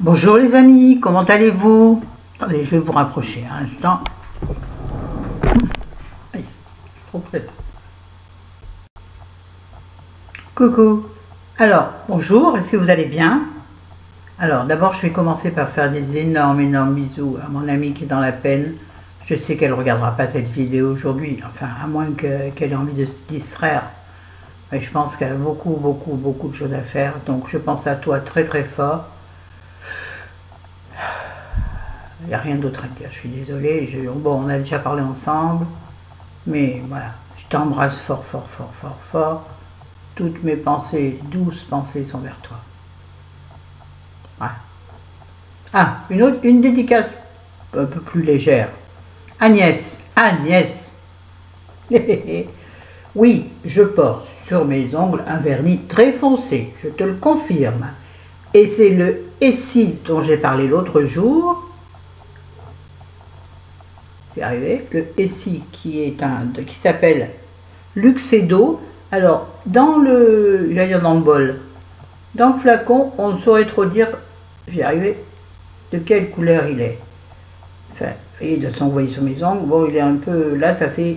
Bonjour les amis, comment allez-vous? Attendez, je vais vous rapprocher un instant. Aïe, je suis trop près. Coucou. Alors, bonjour, est-ce que vous allez bien? Alors, d'abord, je vais commencer par faire des énormes bisous à mon amie qui est dans la peine. Je sais qu'elle ne regardera pas cette vidéo aujourd'hui, enfin, à moins qu'elle ait envie de se distraire. Mais je pense qu'elle a beaucoup de choses à faire. Donc, je pense à toi très fort. Il n'y a rien d'autre à dire, je suis désolée. Bon, on a déjà parlé ensemble, mais voilà, je t'embrasse fort. Toutes mes pensées, douces pensées sont vers toi. Voilà. Ah, une dédicace un peu plus légère. Agnès. Oui, je porte sur mes ongles un vernis très foncé, je te le confirme. Et c'est le Essie dont j'ai parlé l'autre jour. C'est arrivé, le Essie qui s'appelle Luxedo. Alors, dans le bol, dans le flacon, on ne saurait trop dire, j'y arrivé, de quelle couleur il est. Enfin, et de s'envoyer sur mes ongles, bon, il est un peu, là, ça fait,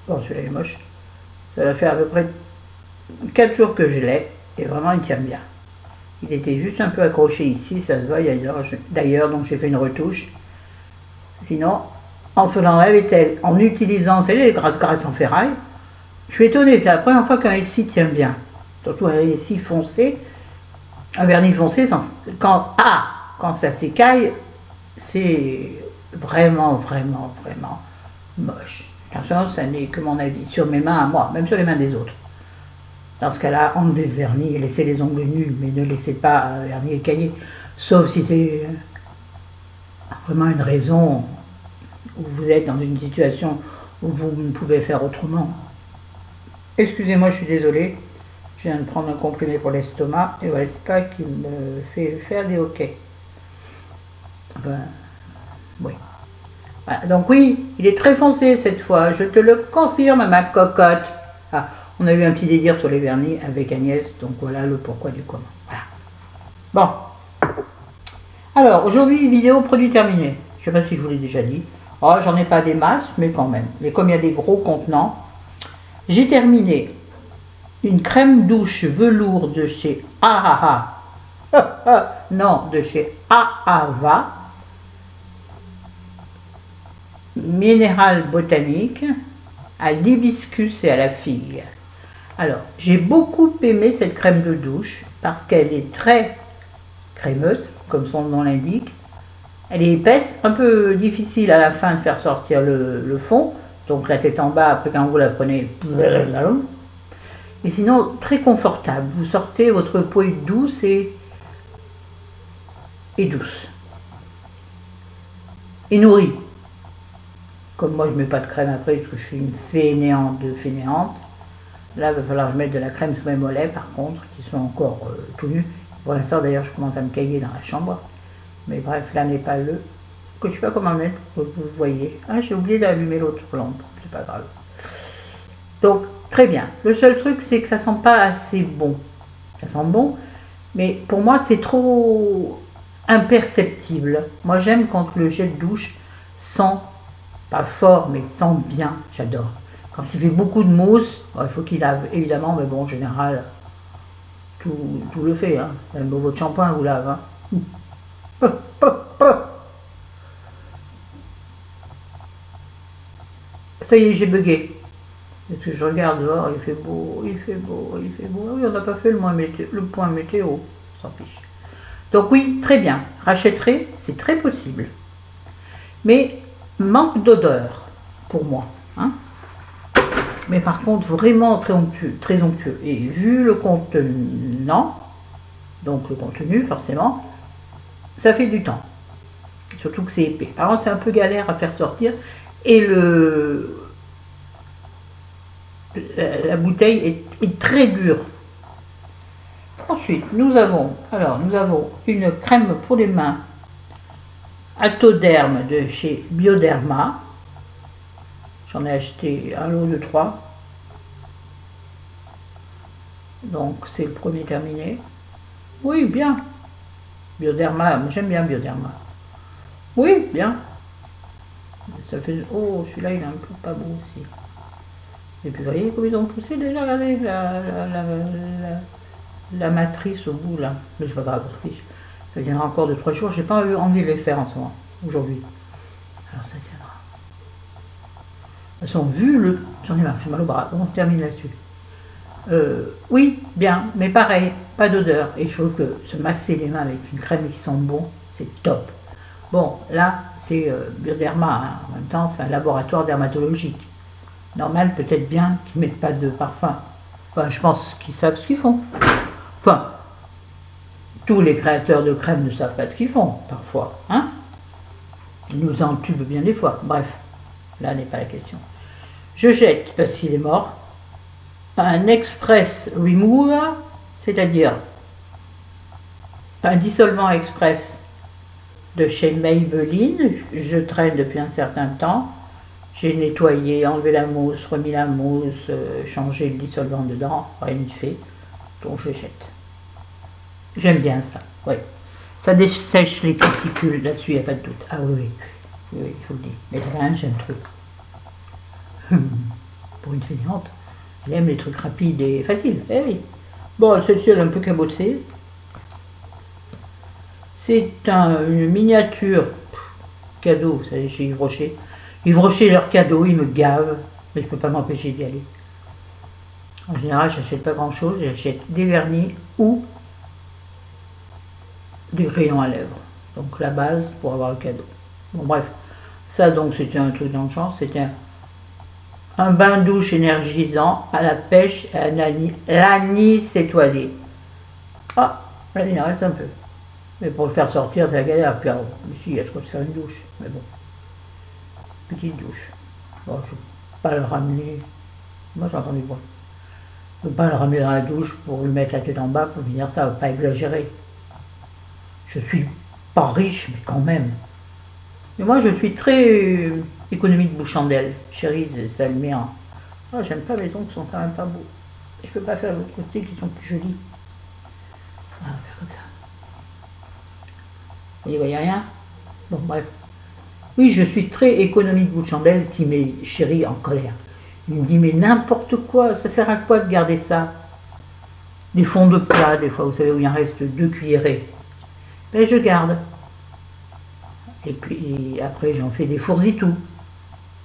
bon, celui-là est moche, ça va faire à peu près 4 jours que je l'ai, et vraiment, il tient bien. Il était juste un peu accroché ici, ça se voit d'ailleurs, donc j'ai fait une retouche. Sinon, en faisant la vaisselle, en utilisant les grasse en ferraille, je suis étonnée, c'est la première fois qu'un Essie tient bien. Surtout un Essie foncé, un vernis foncé, quand ça s'écaille, c'est vraiment moche. Attention, ça n'est que mon avis, sur mes mains à moi, même sur les mains des autres. Dans ce cas-là, enlevez le vernis et laissez les ongles nus, mais ne laissez pas un vernis écaillé, sauf si c'est vraiment une raison où vous êtes dans une situation où vous ne pouvez faire autrement. Excusez-moi, je suis désolée, je viens de prendre un comprimé pour l'estomac, et voilà, c'est pas qui me fait faire des hoquets. Enfin, oui. Voilà, donc oui, il est très foncé cette fois, je te le confirme, ma cocotte. Ah, on a eu un petit délire sur les vernis avec Agnès, donc voilà le pourquoi du comment. Voilà. Bon. Alors, aujourd'hui, vidéo produit terminé. Je ne sais pas si je vous l'ai déjà dit. Oh, j'en ai pas des masses, mais quand même. Mais comme il y a des gros contenants, j'ai terminé une crème douche velours de chez non, de chez Ahava, minérale botanique, à l'hibiscus et à la figue. Alors, j'ai beaucoup aimé cette crème de douche parce qu'elle est très crémeuse, comme son nom l'indique. Elle est épaisse, un peu difficile à la fin de faire sortir le fond, donc la tête en bas, après quand vous la prenez, et sinon très confortable. Vous sortez, votre peau est douce et douce. Et nourrie. Comme moi je ne mets pas de crème après parce que je suis une fainéante de fainéante. Là il va falloir que je mette de la crème sous mes mollets par contre, qui sont encore tout nus. Pour l'instant d'ailleurs je commence à me cailler dans la chambre. Mais bref, là n'est pas le... que je ne sais pas comment le mettre, vous le voyez. Ah, j'ai oublié d'allumer l'autre lampe, c'est pas grave. Donc, très bien. Le seul truc, c'est que ça sent pas assez bon. Ça sent bon, mais pour moi, c'est trop imperceptible. Moi, j'aime quand le gel de douche sent, pas fort, mais sent bien. J'adore. Quand il fait beaucoup de mousse, bon, il faut qu'il lave, évidemment, mais bon, en général, tout le fait. Hein. Même votre shampoing vous lave. Hein. Ça y est, j'ai bugué. Parce que je regarde dehors, il fait beau. Ah oui, on n'a pas fait le point météo, on s'en fiche. Donc oui, très bien. Rachèterai, c'est très possible. Mais manque d'odeur, pour moi. Hein. Mais par contre, vraiment très onctueux. Et vu le contenant, donc le contenu, forcément, ça fait du temps. Surtout que c'est épais. Par contre, c'est un peu galère à faire sortir. Et la bouteille est très dure. Ensuite, nous avons une crème pour les mains Atoderm de chez Bioderma. J'en ai acheté un lot de 3. Donc, c'est le premier terminé. Oui, bien. Bioderma, j'aime bien Bioderma. Oui, bien. Ça fait... Oh, celui-là, il est un peu pas beau aussi. Et puis, vous voyez comme ils ont poussé déjà, regardez, la matrice au bout, là. Mais c'est pas grave, ça tiendra encore 2-3 jours. J'ai pas eu envie de les faire en ce moment, aujourd'hui. Alors, ça tiendra. De toute façon, vu le... J'en ai marre, j'ai mal au bras. On termine là-dessus. Oui, bien, mais pareil, pas d'odeur. Et je trouve que se masser les mains avec une crème qui sent bon, c'est top. Bon, là, c'est Bioderma, hein. En même temps, c'est un laboratoire dermatologique. Normal, peut-être bien qu'ils ne mettent pas de parfum. Enfin, je pense qu'ils savent ce qu'ils font. Enfin, tous les créateurs de crème ne savent pas ce qu'ils font, parfois. Hein? Ils nous entubent bien des fois. Bref, là n'est pas la question. Je jette, parce qu'il est mort, un express remover, c'est-à-dire un dissolvant express de chez Maybelline. Je traîne depuis un certain temps. J'ai nettoyé, enlevé la mousse, remis la mousse, changé le dissolvant dedans, rien de fait, donc je jette. J'aime bien ça, oui. Ça dessèche les cuticules, là-dessus il n'y a pas de doute. Ah oui, oui, je vous le dis. Mais rien, j'aime trop. Pour une fainéante, j'aime les trucs rapides et faciles. Eh oui. Bon, celle-ci elle est un peu cabotée. C'est une miniature cadeau, vous savez, chez Yves Rocher. Yves Rocher, leurs cadeaux, ils me gavent, mais je ne peux pas m'empêcher d'y aller. En général, je n'achète pas grand-chose, j'achète des vernis ou des crayons à lèvres. Donc la base pour avoir le cadeau. Bon bref, ça donc c'était un truc dans le genre, c'était un bain-douche énergisant à la pêche et à l'anis étoilé. Ah, là il en reste un peu. Mais pour le faire sortir, c'est la galère. Puis alors, ici, il y a de quoi se faire une douche. Mais bon. Petite douche. Bon, je ne vais pas le ramener. Moi, j'entends du bruit. Je ne vais pas le ramener dans la douche pour lui mettre la tête en bas pour venir ça, pas exagérer. Je suis pas riche, mais quand même. Mais moi, je suis très économie de bouche-chandelle. Chérie, ça le met en... Ah, j'aime pas les ongles qui sont quand même pas beaux. Je peux pas faire l'autre côté qui sont plus jolis. Ah, on va faire comme ça. Vous voyez rien? Bon, bref. Oui, je suis très économie de bout de chandelle qui met chéri en colère. Il me dit, mais n'importe quoi, ça sert à quoi de garder ça? Des fonds de plat, des fois, vous savez, où il en reste 2 cuillerées. Ben, je garde. Et puis, après, j'en fais des fours et tout.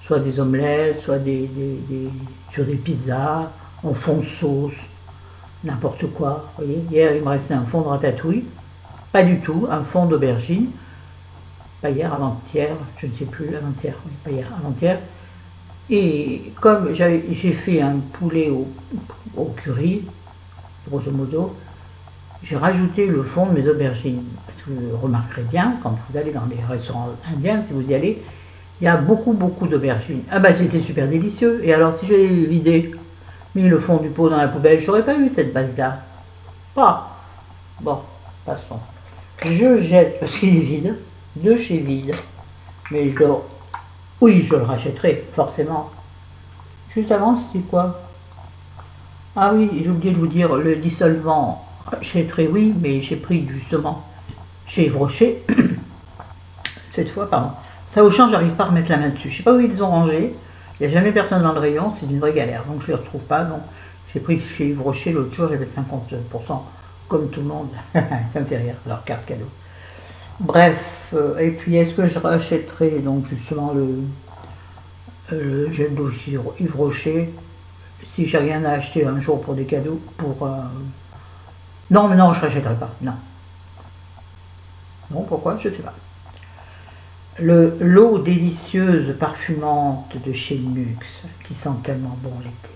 Soit des omelettes, soit sur des pizzas, en fond de sauce, n'importe quoi. Vous voyez, hier, il me restait un fond de ratatouille. Pas du tout, un fond d'aubergine. Pas hier, avant-hier, je ne sais plus, avant-hier, oui, pas hier, avant-hier. Et comme j'ai fait un poulet au curry, grosso modo, j'ai rajouté le fond de mes aubergines. Parce que vous remarquerez bien, quand vous allez dans les restaurants indiens, si vous y allez, il y a beaucoup d'aubergines. Ah ben c'était super délicieux. Et alors si j'avais vidé, mis le fond du pot dans la poubelle, j'aurais pas eu cette base-là. Pas. Bon, passons. Je jette, parce qu'il est vide, de chez vide. Mais oui, je le rachèterai, forcément. Juste avant, c'était quoi? Ah oui, j'ai oublié de vous dire, le dissolvant, rachèterai, oui, mais j'ai pris justement chez Yves Rocher, cette fois, pardon. Ça au champ, j'arrive pas à remettre la main dessus. Je sais pas où ils les ont rangés. Il n'y a jamais personne dans le rayon, c'est une vraie galère. Donc je ne les retrouve pas. Donc j'ai pris chez Yves Rocher l'autre jour, j'avais 50%, comme tout le monde. Ça me fait rire, leur carte cadeau. Bref, et puis est-ce que je rachèterai donc justement le gel douche Yves Rocher si j'ai rien à acheter un jour pour des cadeaux, Non, mais non, je ne rachèterai pas, non. Non, pourquoi? Je ne sais pas. L'eau délicieuse, parfumante de chez Nuxe, qui sent tellement bon l'été.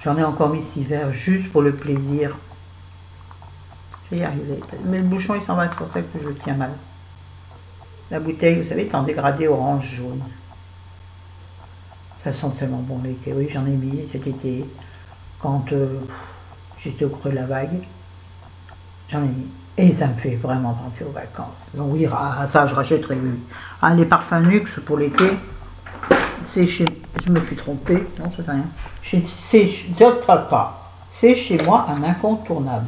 J'en ai encore mis 6 verres juste pour le plaisir. Je vais y arriver. Mais le bouchon il s'en va, c'est pour ça que je le tiens mal. La bouteille, vous savez, est en dégradé orange-jaune. Ça sent tellement bon l'été. Oui, j'en ai mis cet été. Quand j'étais au creux de la vague, j'en ai mis. Et ça me fait vraiment penser aux vacances. Donc oui, ça je rachèterai, oui. Ah, les parfums Nuxe pour l'été, c'est chez... Je me suis trompée, non, c'est rien. C'est chez moi un incontournable.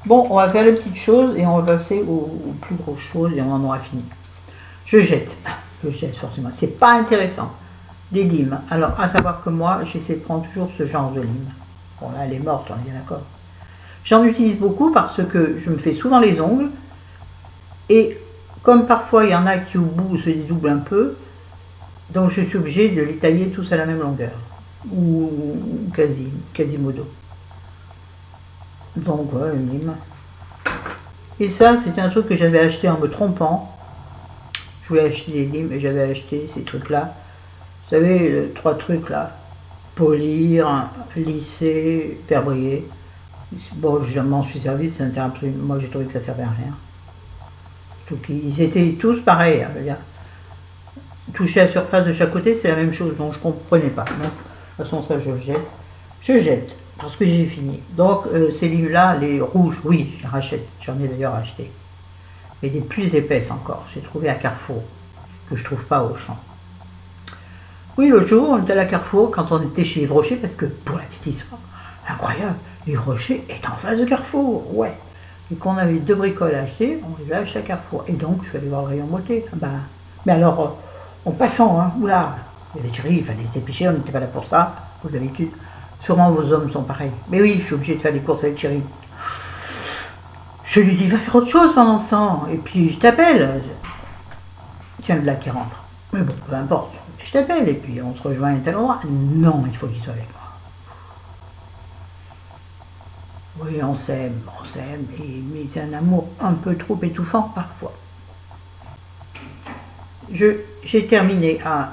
Bon, on va faire les petites choses et on va passer aux plus grosses choses et on en aura fini. Je jette. Je jette forcément. C'est pas intéressant. Des limes. Alors, à savoir que moi, j'essaie de prendre toujours ce genre de lime. Bon, là, elle est morte, on est bien d'accord. J'en utilise beaucoup parce que je me fais souvent les ongles. Et comme parfois, il y en a qui au bout se dédoublent un peu, donc je suis obligée de les tailler tous à la même longueur. Ou quasimodo. Donc, voilà, une lime. Et ça, c'est un truc que j'avais acheté en me trompant. Je voulais acheter des limes et j'avais acheté ces trucs-là. Vous savez, 3 trucs là. Polir, lisser, faire briller. Bon, je m'en suis servi, ça ne sert absolument. Moi, j'ai trouvé que ça servait à rien. Donc, ils étaient tous pareils. Hein, toucher la surface de chaque côté, c'est la même chose, donc je ne comprenais pas. Donc, de toute façon, ça, je le jette. Je jette, parce que j'ai fini. Donc, ces livres-là, les rouges, oui, je les rachète. J'en ai d'ailleurs acheté. Mais des plus épaisses encore. J'ai trouvé à Carrefour, que je ne trouve pas au champ. Oui, l'autre jour, on était à la Carrefour quand on était chez Yves Rocher, parce que pour la petite histoire, incroyable, Yves Rocher est en face de Carrefour, ouais. Et qu'on avait 2 bricoles à acheter, on les a achetés à Carrefour. Et donc, je suis allée voir le rayon beauté. Bah, mais alors, en passant, hein, oula, il y avait des chéris, il fallait se dépêcher, on n'était pas là pour ça, comme d'habitude. Sûrement vos hommes sont pareils. Mais oui, je suis obligée de faire des courses avec chéri. Je lui dis, va faire autre chose pendant ce temps. Et puis, je t'appelle. Tiens, le là qui rentre. Mais bon, peu importe. Je t'appelle et puis on se rejoint à un tel endroit. Non, il faut qu'il soit avec moi. Oui, on s'aime, mais c'est un amour un peu trop étouffant parfois. J'ai terminé un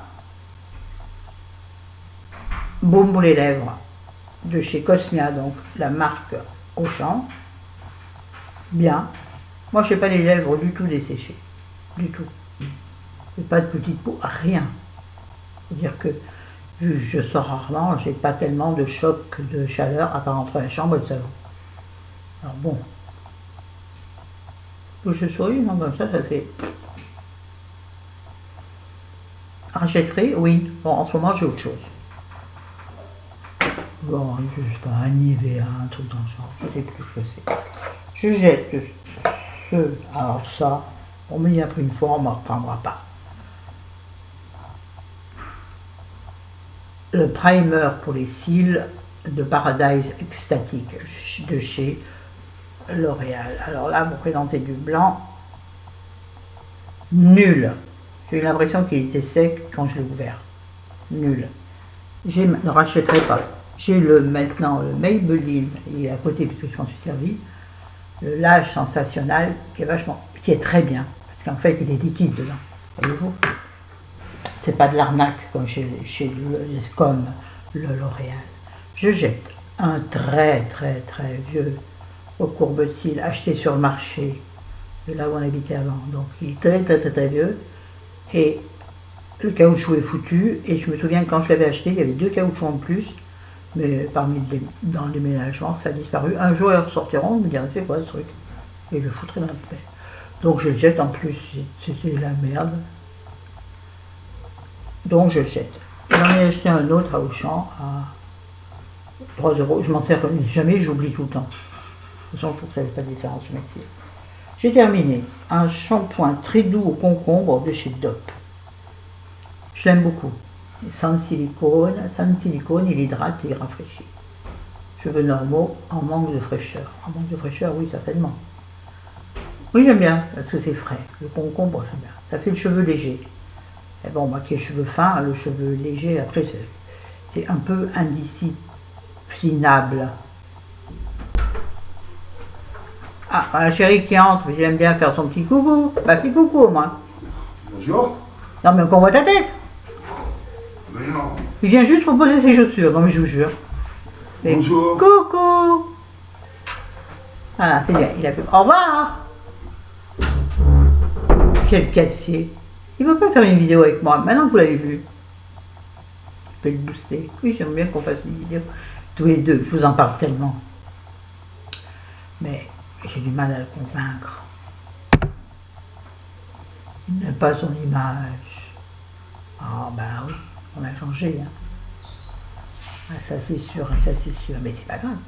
baume pour les lèvres de chez Cosmia, donc la marque Auchan. Bien. Moi, je n'ai pas les lèvres du tout desséchées. Du tout. Et pas de petite peau, rien. C'est-à-dire que je sors rarement, j'ai pas tellement de choc de chaleur à part entre la chambre et le salon. Alors bon. Je souris, non, comme ça fait. Rachèterie, oui. Bon, en ce moment, j'ai autre chose. Bon, je sais pas, un Nivea, un truc dans le genre, je sais plus ce que c'est. Je jette alors ça, on m'y a pris une fois, on ne m'en reprendra pas. Le primer pour les cils de Paradise Ecstatic de chez L'Oréal. Alors là, vous présentez du blanc, nul. J'ai eu l'impression qu'il était sec quand je l'ai ouvert. Nul. Je ne rachèterai pas. J'ai maintenant le Maybelline, il est à côté puisque je m'en suis servi. Le Lash Sensationnel qui est très bien. Parce qu'en fait, il est liquide dedans. Voyez-vous? C'est pas de l'arnaque comme comme le L'Oréal. Je jette un très vieux au courbe de cils acheté sur le marché de là où on habitait avant. Donc il est très vieux et le caoutchouc est foutu. Et je me souviens que quand je l'avais acheté, il y avait 2 caoutchoucs en plus, mais dans le déménagement, ça a disparu. Un jour, ils ressortiront, on me dirait c'est quoi ce truc? Et je le foutrai dans la poubelle. Donc je le jette, en plus, c'était la merde. Donc je le jette. J'en ai acheté un autre à Auchan à 3 €. Je m'en sers jamais, j'oublie tout le temps. De toute façon, je trouve que ça ne fait pas de différence ce métier. J'ai terminé un shampoing très doux au concombre de chez Dop. Je l'aime beaucoup. Sans silicone, il hydrate et il rafraîchit. Cheveux normaux en manque de fraîcheur. En manque de fraîcheur, oui, certainement. Oui, j'aime bien, parce que c'est frais. Le concombre, j'aime bien. Ça fait le cheveu léger. Et bon, moi qui ai cheveux fins, le cheveu léger, après, c'est un peu indisciplinable. Ah, la chérie qui entre, mais j'aime bien faire son petit coucou. Bah, fais coucou au moins. Bonjour. Non, mais qu'on voit ta tête. Mais non. Il vient juste pour poser ses chaussures, non mais je vous jure. Et bonjour. Coucou. Voilà, c'est bien, il a fait. Au revoir. Quel casier. Il ne veut pas faire une vidéo avec moi, maintenant que vous l'avez vu. Je peux le booster. Oui, j'aime bien qu'on fasse une vidéo. Tous les deux, je vous en parle tellement. Mais j'ai du mal à le convaincre. Il n'aime pas son image. Ah ben oui, on a changé. Hein. Ah, ça c'est sûr, ça c'est sûr. Mais c'est pas grave.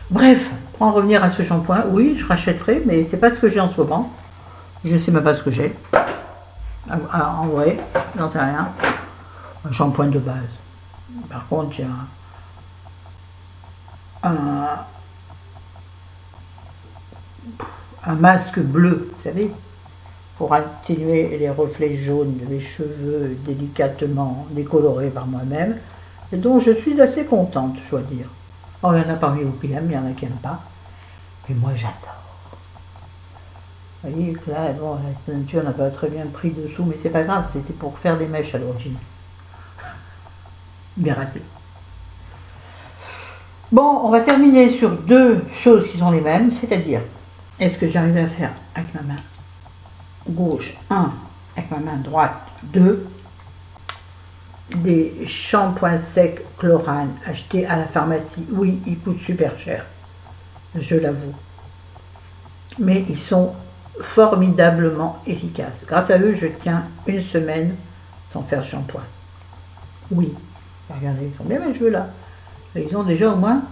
Bref, pour en revenir à ce shampoing, oui, je rachèterai, mais c'est pas ce que j'ai en ce moment. Je ne sais même pas ce que j'ai. En vrai, j'en sais rien. Un shampoing de base. Par contre, j'ai un masque bleu, vous savez, pour atténuer les reflets jaunes de mes cheveux délicatement décolorés par moi-même, et dont je suis assez contente, je dois dire. Oh, il y en a parmi vous qui aiment, il y en a qui n'aiment pas, mais moi j'adore. Vous voyez que là, bon, la teinture n'a pas très bien pris dessous, mais c'est pas grave, c'était pour faire des mèches à l'origine. Bien raté. Bon, on va terminer sur deux choses qui sont les mêmes, c'est-à-dire, est-ce que j'arrive à faire avec ma main gauche 1, avec ma main droite 2, des shampoings secs Chlorane achetés à la pharmacie. Oui, ils coûtent super cher, je l'avoue. Mais ils sont formidablement efficaces. Grâce à eux, je tiens une semaine sans faire shampoing. Oui, regardez, ils sont bien mes cheveux là. Et ils ont déjà au moins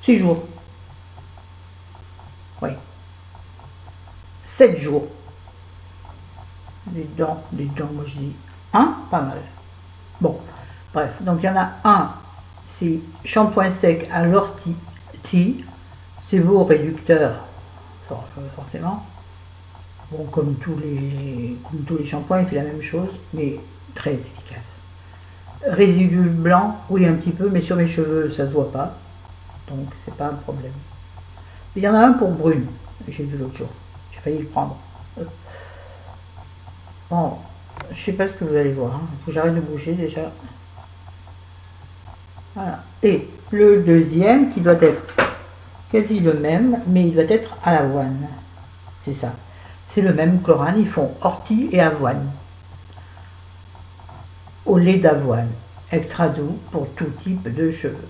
6 jours. Oui. 7 jours. Les dents, moi je dis pas mal. Bon, bref, donc il y en a un, c'est shampoing sec à l'ortie, c'est beau réducteur, forcément. Bon, comme tous les shampoings, il fait la même chose, mais très efficace. Résidu blanc, oui un petit peu, mais sur mes cheveux ça se voit pas, donc c'est pas un problème. Il y en a un pour brune, j'ai vu l'autre jour, j'ai failli le prendre. Bon, je sais pas ce que vous allez voir, il faut que j'arrête de bouger déjà. Voilà. Et le deuxième qui doit être quasi le même, mais il doit être à l'avoine. C'est ça. C'est le même Chlorane, ils font ortie et avoine. Au lait d'avoine, extra doux pour tout type de cheveux.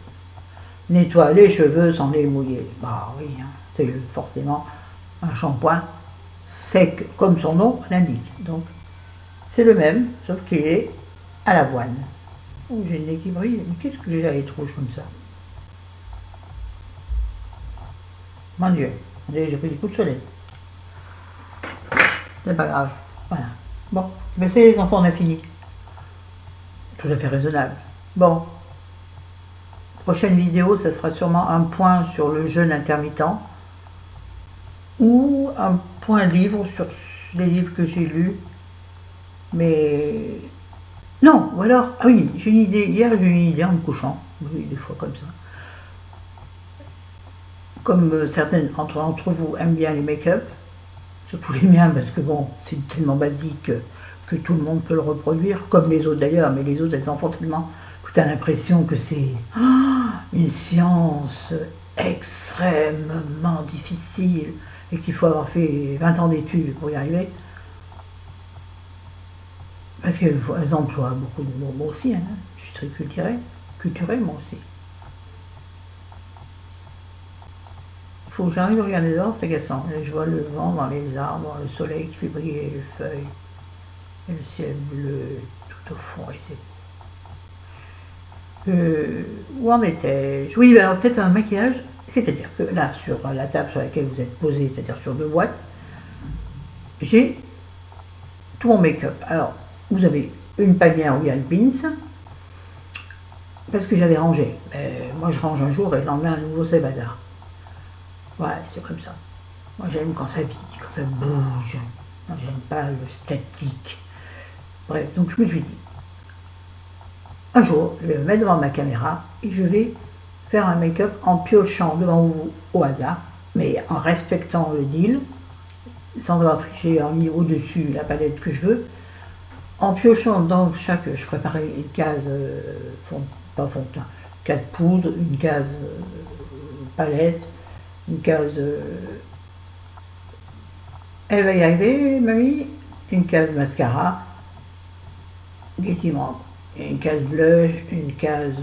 Nettoie les cheveux sans les mouiller. Bah oui, hein, c'est forcément un shampoing sec comme son nom l'indique. Donc c'est le même, sauf qu'il est à l'avoine. Oh, j'ai le nez qui brille, mais qu'est-ce que j'ai à être rouge comme ça? Mon Dieu, j'ai pris des coups de soleil. C'est pas grave, voilà. Bon, mais c'est les enfants, on a fini. Tout à fait raisonnable. Bon, prochaine vidéo, ça sera sûrement un point sur le jeûne intermittent ou un point livre sur les livres que j'ai lus. Mais non, ou alors, ah oui, j'ai une idée, hier j'ai eu une idée en me couchant, oui, des fois comme ça. Comme certaines d'entre vous aiment bien les make-up, surtout les miens, parce que bon, c'est tellement basique que tout le monde peut le reproduire, comme les autres d'ailleurs, mais les autres elles en font tellement que tu as l'impression que c'est une science extrêmement difficile et qu'il faut avoir fait 20 ans d'études pour y arriver. Parce qu'elles emploient beaucoup de mots, moi aussi, hein. Je suis très culturée moi aussi. Il faut que j'arrive à regarder dehors, c'est agaçant. Je vois le vent dans les arbres, le soleil qui fait briller les feuilles, et le ciel bleu tout au fond, et c'est... où en étais-je? Oui, alors peut-être un maquillage, c'est-à-dire que là, sur la table sur laquelle vous êtes posé, c'est-à-dire sur 2 boîtes, j'ai tout mon make-up. Alors, vous avez une panière où il y a le pins, parce que j'avais rangé. Moi, je range un jour et le lendemain, à nouveau, c'est bazar. Ouais, c'est comme ça. Moi, j'aime quand ça vit, quand ça bouge. Moi, j'aime pas le statique. Bref, donc je me suis dit, un jour, je vais me mettre devant ma caméra et je vais faire un make-up en piochant devant vous au hasard, mais en respectant le deal, sans avoir triché, en mis au-dessus la palette que je veux, en piochant dans chaque, je préparais une case pas fond de teint, 4 poudres, une case palette, une case elle va y arriver, mamie, une case mascara, Getty Membre, une case blush, une case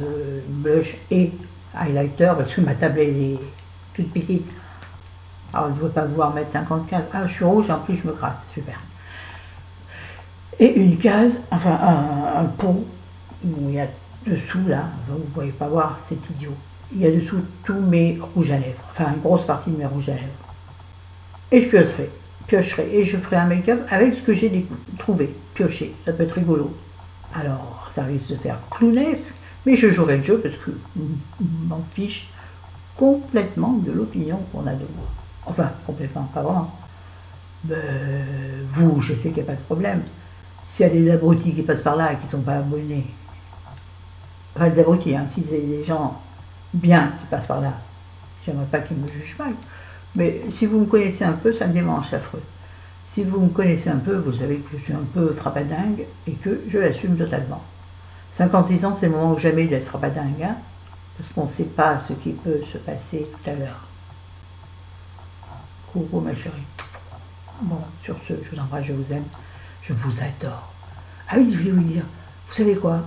blush et highlighter, parce que ma table elle est toute petite. Alors je ne veux pas vouloir mettre 50 cases. Ah, je suis rouge, en plus je me crasse, super. Et une case, enfin un pot, où il y a dessous là, vous ne pouvez pas voir, c'est idiot. il y a dessous tous mes rouges à lèvres, enfin une grosse partie de mes rouges à lèvres. Et je piocherai, et je ferai un make-up avec ce que j'ai trouvé, pioché, ça peut être rigolo. Alors, ça risque de faire clownesque, mais je jouerai le jeu parce que je m'en fiche complètement de l'opinion qu'on a de moi. Enfin, complètement, pas vraiment. Vous, je sais qu'il n'y a pas de problème. S'il y a des abrutis qui passent par là et qui ne sont pas abonnés, enfin des abrutis, hein, si c'est des gens bien qui passent par là, j'aimerais pas qu'ils me jugent mal. Mais si vous me connaissez un peu, ça me démange affreux. Si vous me connaissez un peu, vous savez que je suis un peu frappadingue et que je l'assume totalement. 56 ans, c'est le moment ou jamais d'être frappadingue, hein, parce qu'on ne sait pas ce qui peut se passer tout à l'heure. Coucou ma chérie. Bon, sur ce, je vous embrasse, je vous aime, je vous adore. Ah oui, je voulais vous dire, vous savez quoi?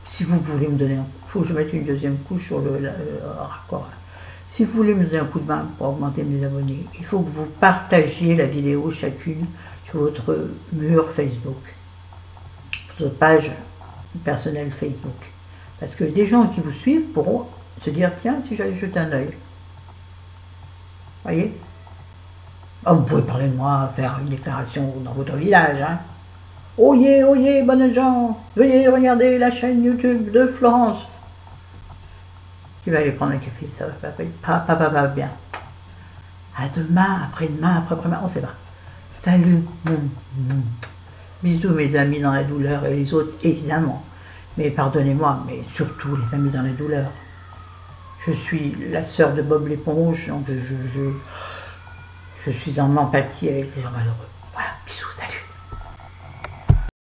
Si vous voulez me donner, il faut que je mette une deuxième couche sur le raccord. Si vous voulez me donner un coup de main pour augmenter mes abonnés, il faut que vous partagiez la vidéo chacune sur votre mur Facebook, votre page personnelle Facebook. Parce que des gens qui vous suivent pourront se dire, tiens, si j'allais jeter un œil. Voyez? Oh, vous pouvez parler de moi, faire une déclaration dans votre village. Hein. Oyez, bonnes gens, veuillez regarder la chaîne YouTube de Florence. Qui va aller prendre un café, ça va bien. À demain, après-demain, après-demain, on ne sait pas. Salut. Bisous mes amis dans la douleur et les autres, évidemment. Mais pardonnez-moi, mais surtout les amis dans la douleur. Je suis la sœur de Bob l'éponge, donc je suis en empathie avec les gens malheureux. Voilà, bisous, salut.